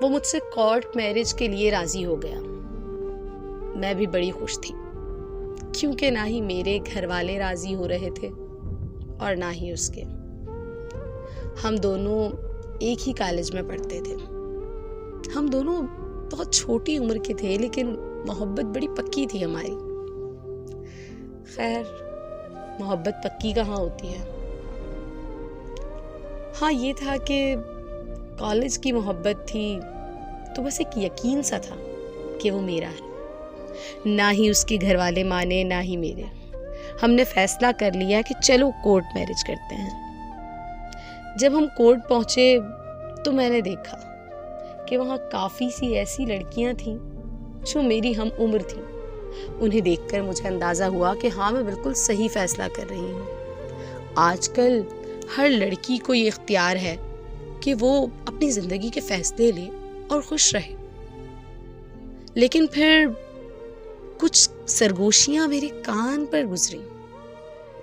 वो मुझसे court marriage के लिए राजी हो गया। मैं भी बड़ी खुश थी, क्योंकि ना ही मेरे घर वाले राजी हो रहे थे और ना ही उसके। हम दोनों एक ही कॉलेज में पढ़ते थे। हम दोनों बहुत छोटी उम्र के थे, लेकिन मोहब्बत बड़ी पक्की थी हमारी। खैर, मोहब्बत पक्की कहाँ होती है। हाँ, ये था कि कॉलेज की मोहब्बत थी तो बस एक यकीन सा था कि वो मेरा है। ना ही उसके घर वाले माने, ना ही मेरे। हमने फैसला कर लिया कि चलो कोर्ट मैरिज करते हैं। जब हम कोर्ट पहुंचे तो मैंने देखा कि वहाँ काफ़ी सी ऐसी लड़कियां थीं जो मेरी हम उम्र थी। उन्हें देखकर मुझे अंदाज़ा हुआ कि हाँ, मैं बिल्कुल सही फैसला कर रही हूँ। आजकल हर लड़की को ये इख्तियार है कि वो अपनी ज़िंदगी के फैसले ले और खुश रहे। लेकिन फिर कुछ सरगोशियाँ मेरे कान पर गुजरी,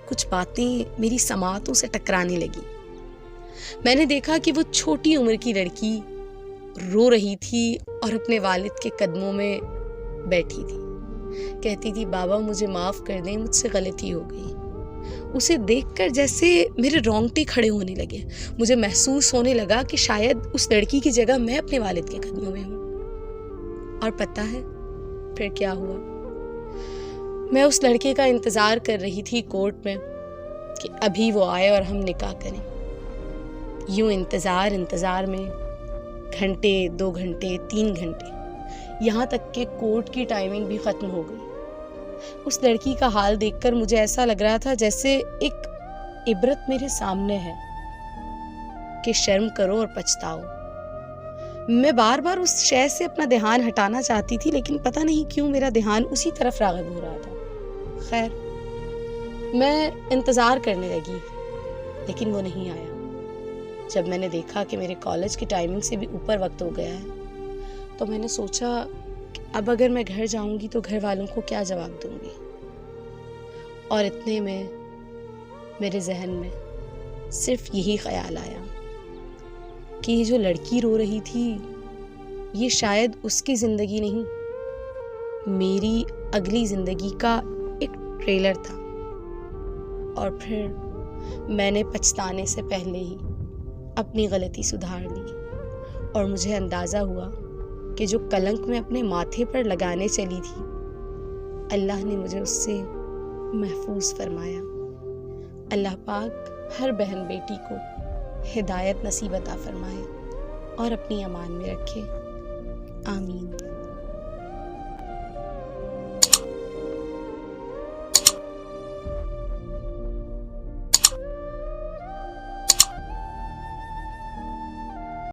कुछ बातें मेरी समातों से टकराने लगी। मैंने देखा कि वो छोटी उम्र की लड़की रो रही थी और अपने वालिद के कदमों में बैठी थी। कहती थी, बाबा मुझे माफ़ कर दें, मुझसे गलती हो गई। उसे देखकर जैसे मेरे रोंगटे खड़े होने लगे। मुझे महसूस होने लगा कि शायद उस लड़की की जगह मैं अपने वालिद के कदमों में हूँ। और पता है फिर क्या हुआ? मैं उस लड़के का इंतज़ार कर रही थी कोर्ट में कि अभी वो आए और हम निकाह करें। यूं इंतज़ार में घंटे, 2 घंटे, 3 घंटे, यहाँ तक कि कोर्ट की टाइमिंग भी ख़त्म हो गई। उस लड़की का हाल देखकर मुझे ऐसा लग रहा था जैसे एक इबरत मेरे सामने है कि शर्म करो और पछताओ। मैं बार बार उस शय से अपना ध्यान हटाना चाहती थी, लेकिन पता नहीं क्यों मेरा ध्यान उसी तरफ राग़िब हो रहा था। खैर, मैं इंतज़ार करने लगी, लेकिन वो नहीं आया। जब मैंने देखा कि मेरे कॉलेज की टाइमिंग से भी ऊपर वक्त हो गया है, तो मैंने सोचा कि अब अगर मैं घर जाऊंगी तो घर वालों को क्या जवाब दूंगी। और इतने में मेरे जहन में सिर्फ यही ख्याल आया कि ये जो लड़की रो रही थी, ये शायद उसकी ज़िंदगी नहीं, मेरी अगली ज़िंदगी का एक ट्रेलर था। और फिर मैंने पछताने से पहले ही अपनी गलती सुधार ली और मुझे अंदाज़ा हुआ कि जो कलंक मैं अपने माथे पर लगाने चली थी, अल्लाह ने मुझे उससे महफूज फरमाया। अल्लाह पाक हर बहन बेटी को हिदायत नसीब अता फरमाए और अपनी अमान में रखे। आमीन।